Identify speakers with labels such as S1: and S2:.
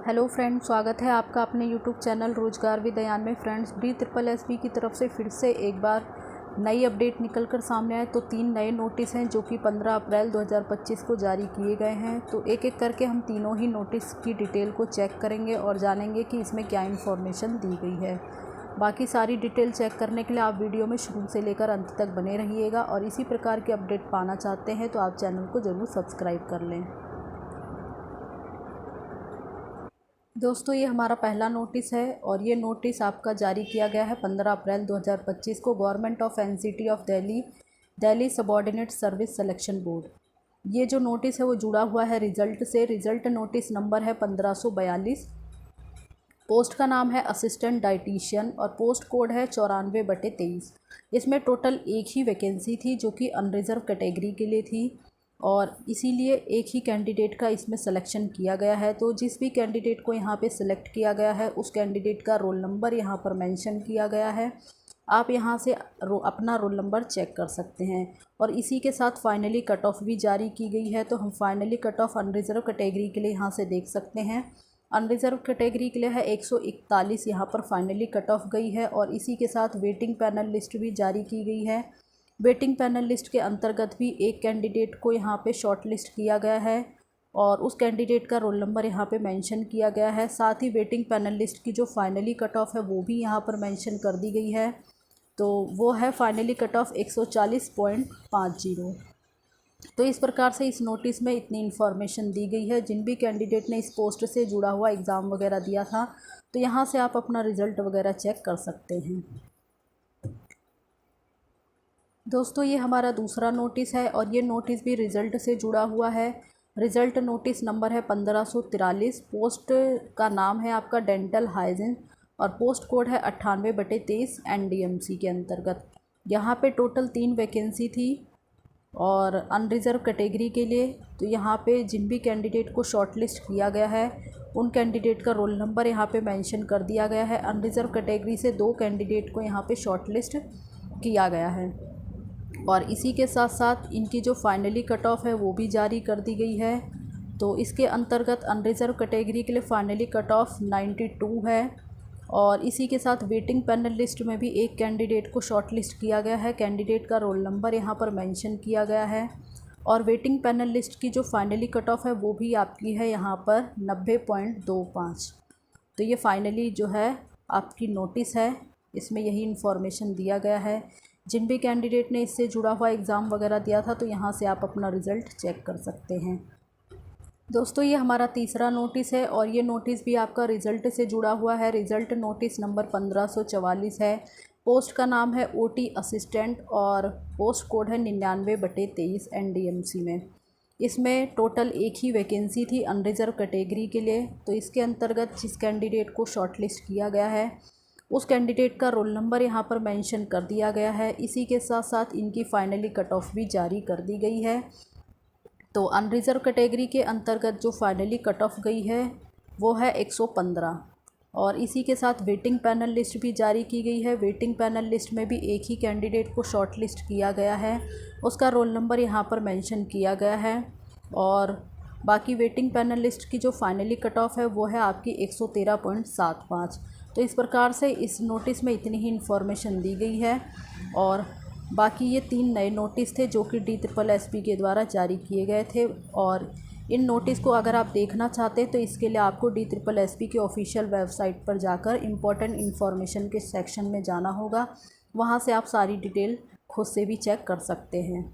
S1: Hello friends, स्वागत है आपका अपने यूट्यूब चैनल रोजगार विद दयान में। फ्रेंड्स, DSSB की तरफ से फिर से एक बार नई अपडेट निकल कर सामने आए। तो 3 नए नोटिस हैं जो कि 15 अप्रैल 2025 को जारी किए गए हैं। तो एक एक करके हम तीनों ही नोटिस की डिटेल को चेक करेंगे और जानेंगे कि इसमें क्या इन्फॉर्मेशन दी गई है। बाकी सारी डिटेल चेक करने के लिए आप वीडियो में शुरू से लेकर अंत तक बने रहिएगा और इसी प्रकार की अपडेट पाना चाहते हैं तो आप चैनल को ज़रूर सब्सक्राइब कर लें। दोस्तों, ये हमारा पहला नोटिस है और ये नोटिस आपका जारी किया गया है 15 अप्रैल 2025 को government of NCT of Delhi subordinate service selection board. ये जो नोटिस है वो जुड़ा हुआ है रिज़ल्ट से। रिज़ल्ट नोटिस नंबर है 1542। पोस्ट का नाम है असिस्टेंट डाइटिशियन और पोस्ट कोड है 94/23। इसमें टोटल एक ही वैकेंसी थी जो कि अनरिजर्व कैटेगरी के लिए थी और इसीलिए एक ही कैंडिडेट का इसमें सिलेक्शन किया गया है। तो जिस भी कैंडिडेट को यहाँ पे सिलेक्ट किया गया है उस कैंडिडेट का रोल नंबर यहाँ पर मेंशन किया गया है। आप यहाँ से अपना रोल नंबर चेक कर सकते हैं और इसी के साथ फाइनली कट ऑफ भी जारी की गई है। तो हम finally cut off unreserved category के लिए यहाँ से देख सकते हैं। अनरिजर्व कैटेगरी के लिए है 141 यहाँ पर फाइनली कट ऑफ गई है और इसी के साथ वेटिंग पैनल लिस्ट भी जारी की गई है। वेटिंग पैनल लिस्ट के अंतर्गत भी एक कैंडिडेट को यहाँ पे शॉर्ट लिस्ट किया गया है और उस कैंडिडेट का रोल नंबर यहाँ पे मेंशन किया गया है। साथ ही वेटिंग पैनल लिस्ट की जो फाइनली कट ऑफ है वो भी यहाँ पर मेंशन कर दी गई है। तो वो है फाइनली कट ऑफ 140.50। तो इस प्रकार से इस नोटिस में इतनी इन्फॉर्मेशन दी गई है। जिन भी कैंडिडेट ने इस पोस्ट से जुड़ा हुआ एग्ज़ाम वगैरह दिया था तो यहाँ से आप अपना रिज़ल्ट वगैरह चेक कर सकते हैं। दोस्तों, ये हमारा दूसरा नोटिस है और ये नोटिस भी रिज़ल्ट से जुड़ा हुआ है। रिज़ल्ट नोटिस नंबर है 1543। पोस्ट का नाम है आपका डेंटल हाइजीन और पोस्ट कोड है 98/23 NDMC के अंतर्गत। यहाँ पे टोटल 3 वैकेंसी थी और अनरिज़र्व कैटेगरी के लिए। तो यहाँ पे जिन भी कैंडिडेट को शॉर्टलिस्ट किया गया है उन कैंडिडेट का रोल नंबर यहाँ पे मेंशन कर दिया गया है। अनरिज़र्व कैटेगरी से 2 कैंडिडेट को यहाँ पे शॉर्टलिस्ट किया गया है और इसी के साथ साथ इनकी जो फाइनली कट ऑफ है वो भी जारी कर दी गई है। तो इसके अंतर्गत अनरिज़र्व कैटेगरी के लिए फाइनली कट ऑफ 92 है और इसी के साथ वेटिंग पैनल लिस्ट में भी एक कैंडिडेट को शॉर्टलिस्ट किया गया है। कैंडिडेट का रोल नंबर यहाँ पर मेंशन किया गया है और वेटिंग पैनल लिस्ट की जो फाइनली कट ऑफ है वो भी आपकी है यहाँ पर 90.25। तो ये फाइनली जो है आपकी नोटिस है, इसमें यही इन्फॉर्मेशन दिया गया है। जिन भी कैंडिडेट ने इससे जुड़ा हुआ एग्ज़ाम वगैरह दिया था तो यहाँ से आप अपना रिज़ल्ट चेक कर सकते हैं। दोस्तों, ये हमारा तीसरा नोटिस है और ये नोटिस भी आपका रिज़ल्ट से जुड़ा हुआ है। रिज़ल्ट नोटिस नंबर 1544 है। पोस्ट का नाम है OT असिस्टेंट और पोस्ट कोड है 99/23 NDMC में। इसमें टोटल एक ही वैकेंसी थी अनरिज़र्व कैटेगरी के लिए। तो इसके अंतर्गत जिस कैंडिडेट को शॉर्टलिस्ट किया गया है उस कैंडिडेट का रोल नंबर यहाँ पर मेंशन कर दिया गया है। इसी के साथ साथ इनकी फाइनली कट ऑफ भी जारी कर दी गई है। तो अनरिज़र्व कैटेगरी के अंतर्गत जो फाइनली कट ऑफ गई है वो है 115 और इसी के साथ वेटिंग पैनल लिस्ट भी जारी की गई है। वेटिंग पैनल लिस्ट में भी एक ही कैंडिडेट को शॉर्ट लिस्ट किया गया है, उसका रोल नंबर यहाँ पर मेंशन किया गया है और बाकी वेटिंग पैनल लिस्ट की जो फाइनली कट ऑफ है वो है आपकी 113.75। तो इस प्रकार से इस नोटिस में इतनी ही इन्फॉर्मेशन दी गई है और बाकी ये 3 नए नोटिस थे जो कि DSSB के द्वारा जारी किए गए थे। और इन नोटिस को अगर आप देखना चाहते हैं तो इसके लिए आपको DSSB के ऑफिशियल वेबसाइट पर जाकर इम्पोर्टेंट इन्फॉर्मेशन के सेक्शन में जाना होगा। वहाँ से आप सारी डिटेल खुद से भी चेक कर सकते हैं।